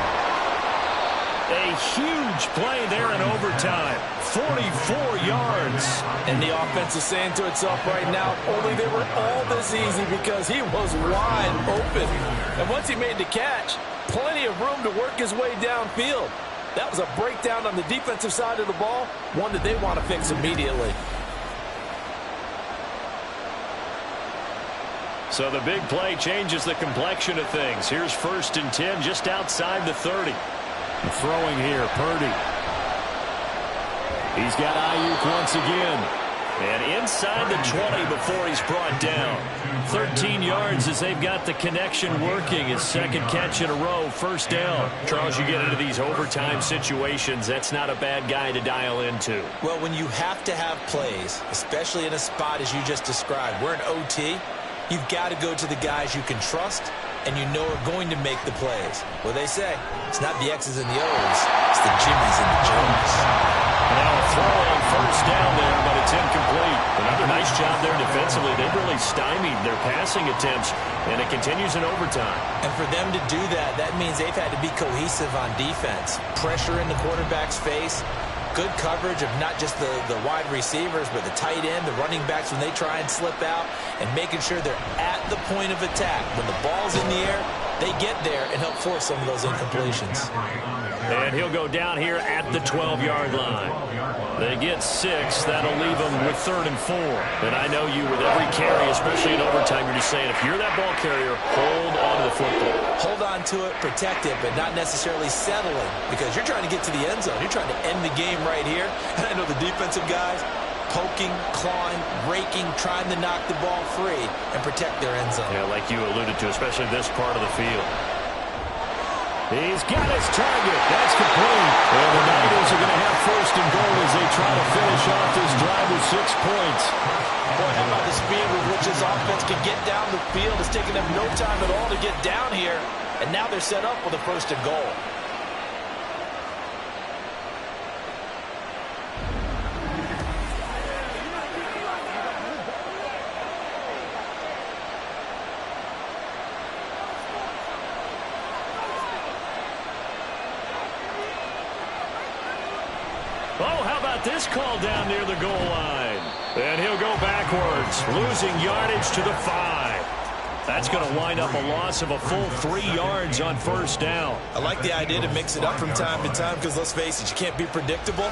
A huge play there in overtime, 44 yards. And the offense is saying to itself right now, only they were all this easy because he was wide open. And once he made the catch, plenty of room to work his way downfield. That was a breakdown on the defensive side of the ball, one that they want to fix immediately. So the big play changes the complexion of things. Here's 1st and 10 just outside the 30. Throwing here, Purdy. He's got Ayuk once again. And inside the 20 before he's brought down. 13 yards as they've got the connection working. His second catch in a row, 1st down. Charles, you get into these overtime situations, that's not a bad guy to dial into. Well, when you have to have plays, especially in a spot as you just described, we're in OT, you've got to go to the guys you can trust and you know are going to make the plays. Well, they say, it's not the X's and the O's, it's the Jimmys and the Jones. Now a throw on 1st down there, but it's incomplete. Another nice job there defensively. They've really stymied their passing attempts, and it continues in overtime. And for them to do that, that means they've had to be cohesive on defense. Pressure in the quarterback's face, good coverage of not just the wide receivers, but the tight end, the running backs when they try and slip out, and making sure they're at the point of attack. When the ball's in the air, they get there and help force some of those incompletions. And he'll go down here at the 12-yard line. They get 6. That'll leave them with 3rd and 4. And I know you, with every carry, especially in overtime, you're just saying, if you're that ball carrier, hold on to the football. Hold on to it, protect it, but not necessarily settling, because you're trying to get to the end zone. You're trying to end the game right here. And I know the defensive guys poking, clawing, raking, trying to knock the ball free and protect their end zone. Yeah, like you alluded to, especially this part of the field. He's got his target. That's complete. And the Niners are going to have 1st and goal as they try to finish off this drive with 6 points. Boy, how about the speed with which this offense can get down the field? It's taken them no time at all to get down here. And now they're set up with a 1st and goal. Oh, how about this call down near the goal line? And he'll go backwards, losing yardage to the 5. That's going to wind up a loss of a full 3 yards on 1st down. I like the idea to mix it up from time to time because, let's face it, you can't be predictable.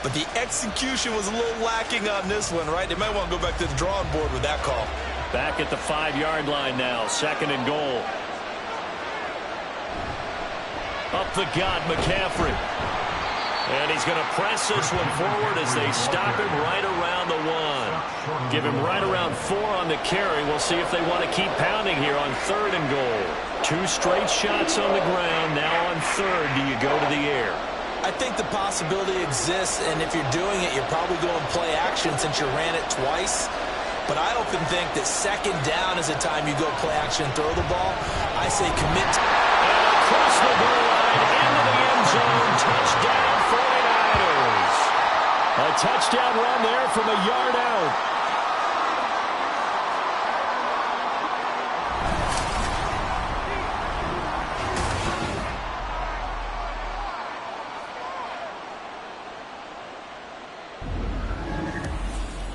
But the execution was a little lacking on this one, right? They might want to go back to the drawing board with that call. Back at the 5-yard line now, 2nd and goal. Up the gut, McCaffrey. And he's going to press this one forward as they stop him right around the 1. Give him right around 4 on the carry. We'll see if they want to keep pounding here on 3rd and goal. 2 straight shots on the ground. Now on 3rd, do you go to the air? I think the possibility exists, and if you're doing it, you're probably going play action since you ran it twice. But I often think that 2nd down is the time you go play action and throw the ball. I say commit. And across the goal line, into the end zone, touchdown 49ers. A touchdown run there from a yard out.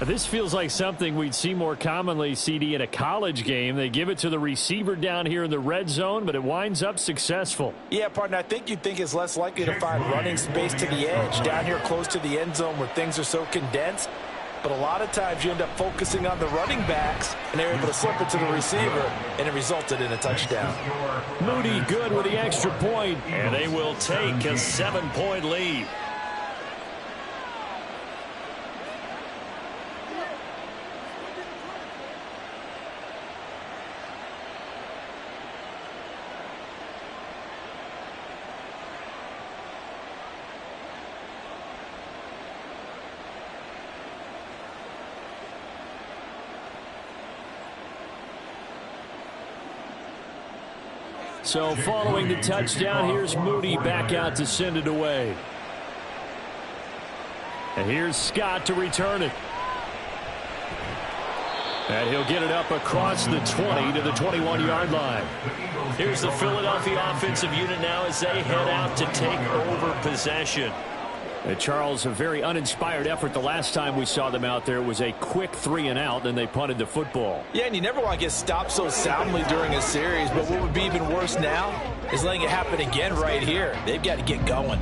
This feels like something we'd see more commonly, CD, in a college game. They give it to the receiver down here in the red zone, but it winds up successful. Yeah, partner, I think you'd think it's less likely to find running space to the edge down here close to the end zone where things are so condensed. But a lot of times you end up focusing on the running backs, and they're able to slip it to the receiver, and it resulted in a touchdown. Moody good with the extra point, and they will take a 7-point lead. So following the touchdown, here's Moody back out to send it away. And here's Scott to return it. And he'll get it up across the 20 to the 21-yard line. Here's the Philadelphia offensive unit now as they head out to take over possession. And Charles, a very uninspired effort the last time we saw them out there. It was a quick 3-and-out, then they punted the football. Yeah, and you never want to get stopped so soundly during a series, but what would be even worse now is letting it happen again right here. They've got to get going.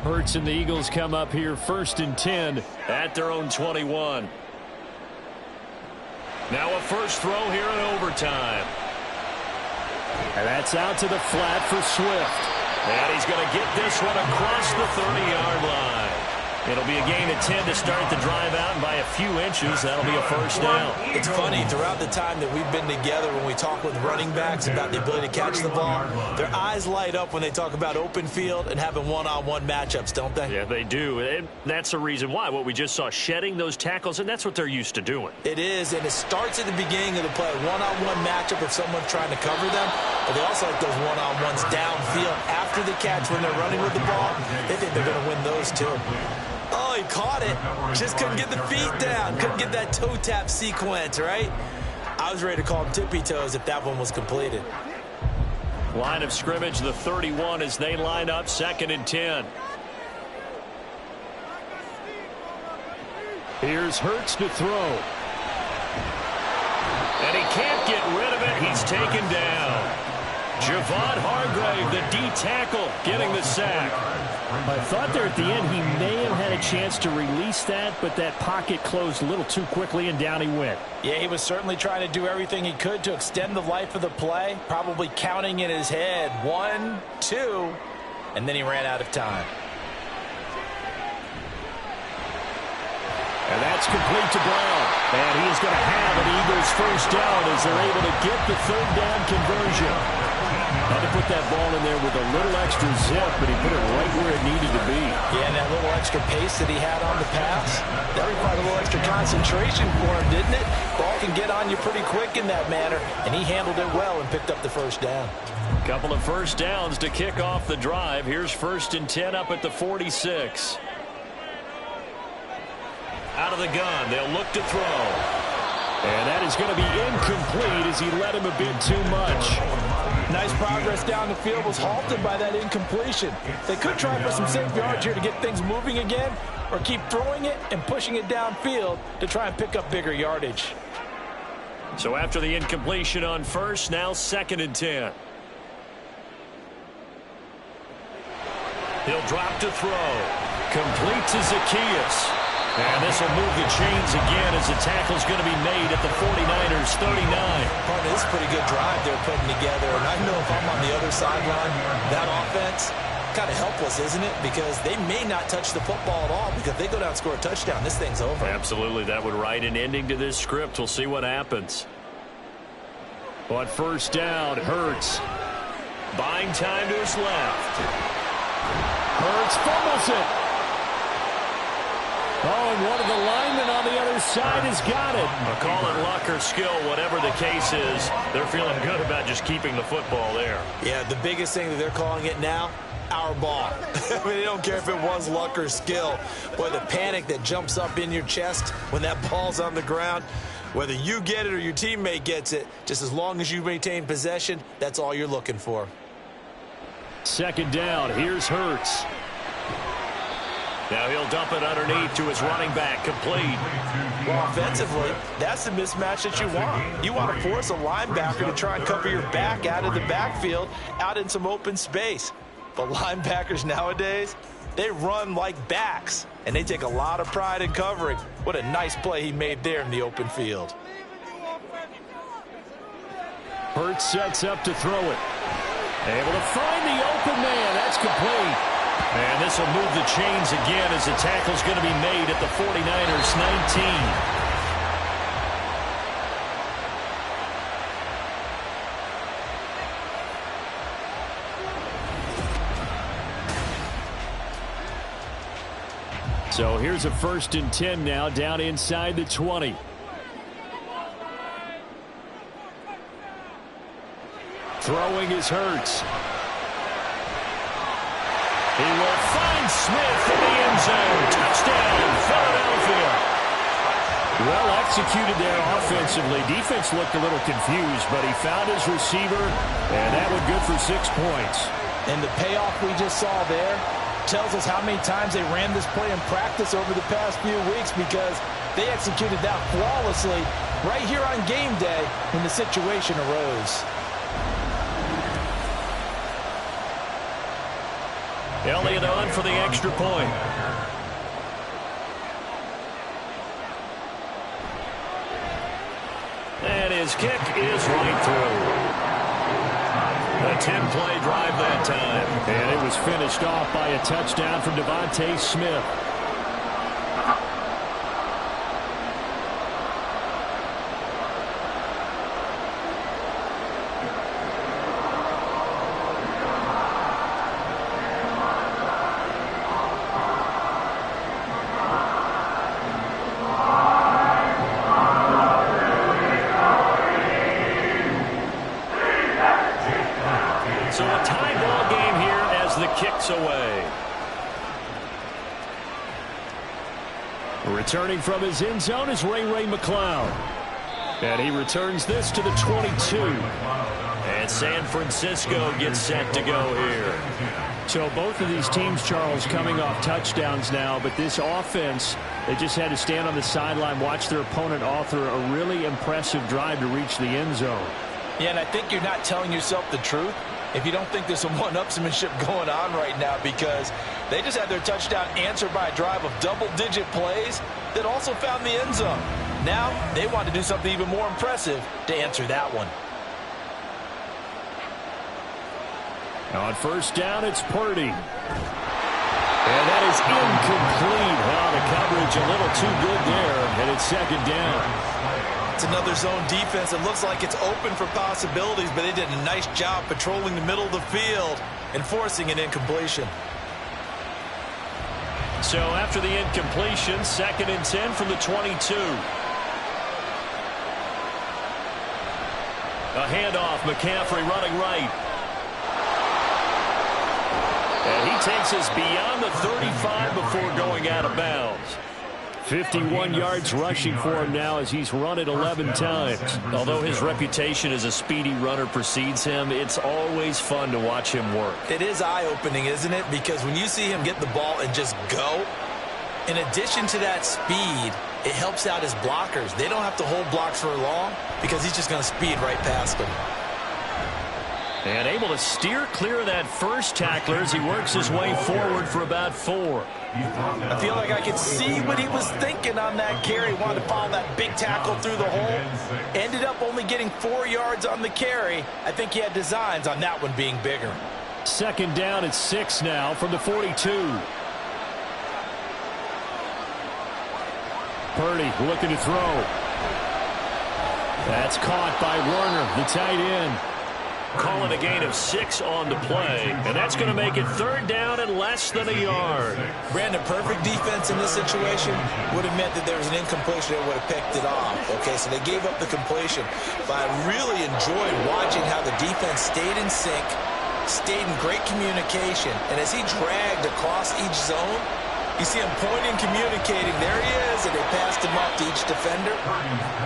Hurts and the Eagles come up here 1st and 10 at their own 21. Now a first throw here in overtime. And that's out to the flat for Swift. And he's going to get this one across the 30-yard line. It'll be a gain of 10 to start the drive out, and by a few inches, that'll be a first down. It's funny, throughout the time that we've been together, when we talk with running backs about the ability to catch the ball, their eyes light up when they talk about open field and having one-on-one matchups, don't they? Yeah, they do. And that's the reason why. What we just saw, shedding those tackles, and that's what they're used to doing. It is, and it starts at the beginning of the play. One-on-one matchup if someone's trying to cover them, but they also like those one-on-ones downfield after the catch when they're running with the ball. They think they're going to win those, too. Oh, he caught it. Just couldn't get the feet down. Couldn't get that toe tap sequence, right? I was ready to call him tippy toes if that one was completed. Line of scrimmage, the 31 as they line up 2nd and 10. Here's Hurts to throw. And he can't get rid of it. He's taken down. Javon Hargrave, the D tackle, getting the sack. I thought there at the end he may have had a chance to release that, but that pocket closed a little too quickly, and down he went. Yeah, he was certainly trying to do everything he could to extend the life of the play, probably counting in his head 1, 2, and then he ran out of time. And that's complete to Brown. And he is going to have an Eagles first down as they're able to get the 3rd down conversion. Had to put that ball in there with a little extra zip, but he put it right where it needed to be. Yeah, and that little extra pace that he had on the pass, that required a little extra concentration for him, didn't it? Ball can get on you pretty quick in that manner, and he handled it well and picked up the first down. Couple of first downs to kick off the drive. Here's 1st and 10 up at the 46. Out of the gun, they'll look to throw. And that is going to be incomplete as he led him a bit too much. Nice progress down the field, was halted by that incompletion. They could try for some safe yards here to get things moving again, or keep throwing it and pushing it downfield to try and pick up bigger yardage. So after the incompletion on first, now 2nd and 10. He'll drop to throw. Complete to Zacchaeus. And this will move the chains again as the tackle's going to be made at the 49ers 39. Partner, this is a pretty good drive they're putting together. And I know if I'm on the other sideline, that offense, kind of helpless, isn't it? Because they may not touch the football at all, because if they go down and score a touchdown, this thing's over. Absolutely. That would write an ending to this script. We'll see what happens. On first down, Hurts. Buying time to his left. Hurts fumbles it. Oh, and one of the linemen on the other side has got it. Call it luck or skill, whatever the case is. They're feeling good about just keeping the football there. Yeah, the biggest thing that they're calling it now, our ball. I mean, they don't care if it was luck or skill. Boy, the panic that jumps up in your chest when that ball's on the ground, whether you get it or your teammate gets it, just as long as you maintain possession, that's all you're looking for. 2nd down, here's Hurts. Now he'll dump it underneath to his running back, complete. Well, offensively, that's the mismatch that you want. You want to force a linebacker to try and cover your back out of the backfield, out in some open space. But linebackers nowadays, they run like backs, and they take a lot of pride in covering. What a nice play he made there in the open field. Hurts sets up to throw it. Able to find the open man. That's complete. And this will move the chains again as the tackle's going to be made at the 49ers 19. So here's a 1st and 10 now, down inside the 20. Throwing is Hurts. He will find Smith in the end zone. Touchdown, Philadelphia. Well executed there offensively. Defense looked a little confused, but he found his receiver, and that one good for 6 points. And the payoff we just saw there tells us how many times they ran this play in practice over the past few weeks, because they executed that flawlessly right here on game day when the situation arose. Elliott on for the extra point. And his kick is right through. A 10-play drive that time. And it was finished off by a touchdown from Devontae Smith. Returning from his end zone is Ray McCloud. And he returns this to the 22. And San Francisco gets set to go here. So both of these teams, Charles, coming off touchdowns now, but this offense, they just had to stand on the sideline, watch their opponent author a really impressive drive to reach the end zone. Yeah, and I think you're not telling yourself the truth if you don't think there's some one-upsmanship going on right now, because they just had their touchdown answered by a drive of double-digit plays that also found the end zone. Now they want to do something even more impressive to answer that one. On 1st down, it's Purdy. And that is incomplete. Well, the coverage a little too good there, and it's 2nd down. It's another zone defense. It looks like it's open for possibilities, but they did a nice job patrolling the middle of the field and forcing an incompletion. So after the incompletion, 2nd and 10 from the 22. A handoff, McCaffrey running right. And he takes us beyond the 35 before going out of bounds. 51 yards rushing for him now as he's run it 11 times. Although his reputation as a speedy runner precedes him, it's always fun to watch him work. It is eye-opening, isn't it? Because when you see him get the ball and just go, in addition to that speed, it helps out his blockers. They don't have to hold blocks for long because he's just going to speed right past them. And able to steer clear of that first tackler as he works his way forward for about 4. I feel like I could see what he was thinking on that carry. Wanted to follow that big tackle through the hole. Ended up only getting 4 yards on the carry. I think he had designs on that one being bigger. 2nd down at 6 now from the 42. Purdy looking to throw. That's caught by Werner, the tight end. Calling a gain of 6 on the play, and that's going to make it 3rd down and less than a yard. Brandon, perfect defense in this situation would have meant that there was an incompletion that would have picked it off. Okay, so they gave up the completion, but I really enjoyed watching how the defense stayed in sync, stayed in great communication, and as he dragged across each zone, You see him pointing, communicating. There he is, and they passed him off to each defender.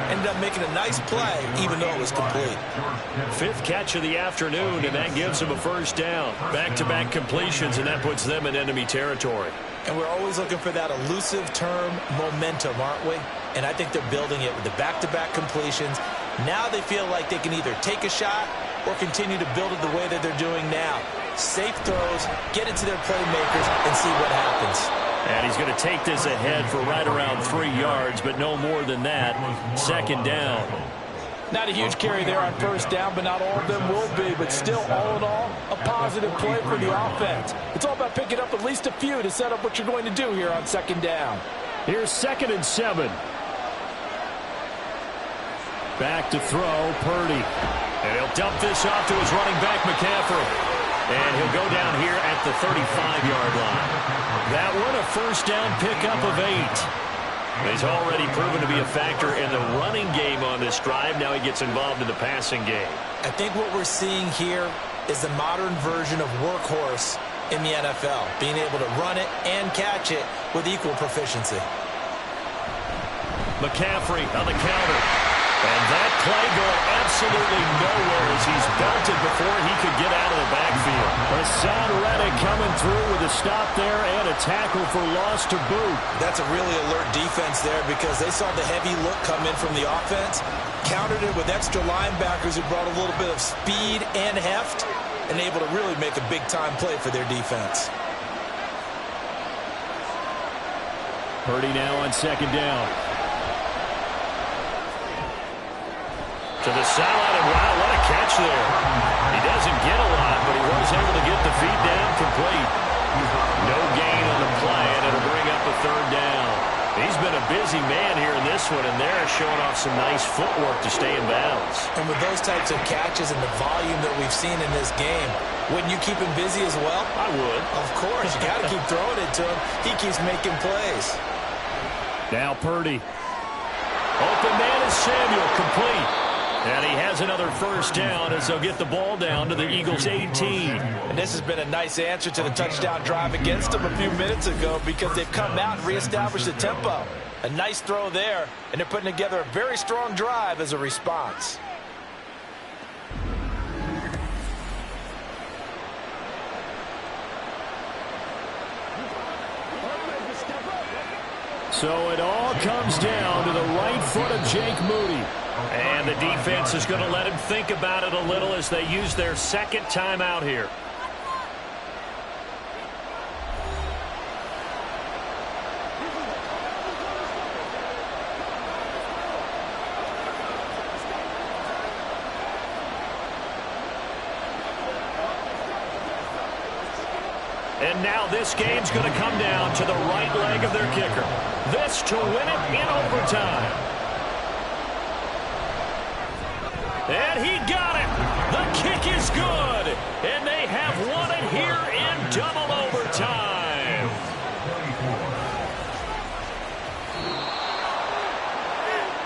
Ended up making a nice play, even though it was complete. 5th catch of the afternoon, and that gives him a first down. Back-to-back completions, and that puts them in enemy territory. And we're always looking for that elusive term, momentum, aren't we? And I think they're building it with the back-to-back completions. Now they feel like they can either take a shot or continue to build it the way that they're doing now. Safe throws, get it to their playmakers, and see what happens. And he's going to take this ahead for right around 3 yards, but no more than that. 2nd down. Not a huge carry there on first down, but not all of them will be. But still, all in all, a positive play for the offense. It's all about picking up at least a few to set up what you're going to do here on 2nd down. Here's 2nd and 7. Back to throw, Purdy. And he'll dump this off to his running back, McCaffrey. And he'll go down here at the 35-yard line. That one a first down pickup of 8. He's already proven to be a factor in the running game on this drive. Now he gets involved in the passing game. I think what we're seeing here is the modern version of workhorse in the NFL, being able to run it and catch it with equal proficiency. McCaffrey on the counter. And that play going absolutely nowhere as he's belted before he could get out of the backfield. Hassan Reddick coming through with a stop there and a tackle for loss to boot. That's a really alert defense there because they saw the heavy look come in from the offense, countered it with extra linebackers who brought a little bit of speed and heft, and able to really make a big-time play for their defense. Purdy now on 2nd down. To the sideline, and wow, what a catch there. He doesn't get a lot, but he was able to get the feet down complete. No gain on the play, and it'll bring up a 3rd down. He's been a busy man here in this one, and they're showing off some nice footwork to stay in bounds. And with those types of catches and the volume that we've seen in this game, wouldn't you keep him busy as well? I would. Of course. You got to keep throwing it to him. He keeps making plays. Now Purdy. Open man is Samuel, complete. And he has another first down as they'll get the ball down to the Eagles' 18. And this has been a nice answer to the touchdown drive against them a few minutes ago because they've come out and reestablished the tempo. A nice throw there, and they're putting together a very strong drive as a response. So it all comes down to the right foot of Jake Moody. And the defense is going to let him think about it a little as they use their 2nd timeout here. And now this game's going to come down to the right leg of their kicker. This to win it in overtime. And he got it. The kick is good. And they have won it here in double overtime.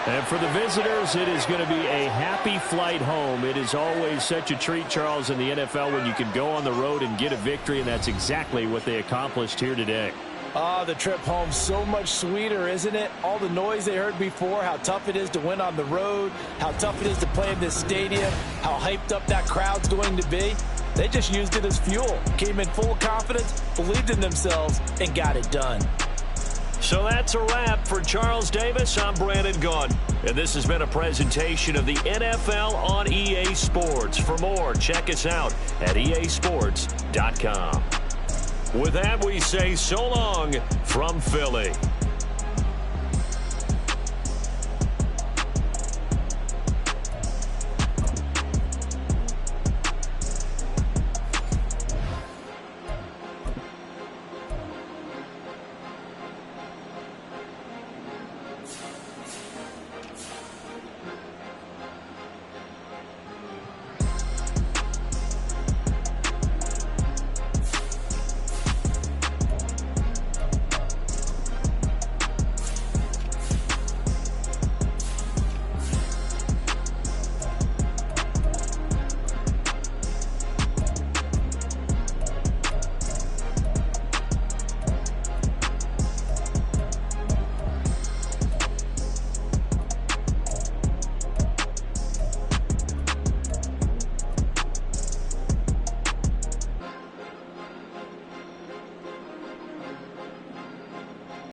And for the visitors, it is going to be a happy flight home. It is always such a treat, Charles, in the NFL when you can go on the road and get a victory, and that's exactly what they accomplished here today. The trip home so much sweeter, isn't it? All the noise they heard before, how tough it is to win on the road, how tough it is to play in this stadium, how hyped up that crowd's going to be. They just used it as fuel, came in full confidence, believed in themselves, and got it done. So that's a wrap for Charles Davis. I'm Brandon Gunn, and this has been a presentation of the NFL on EA Sports. For more, check us out at easports.com. With that, we say so long from Philly.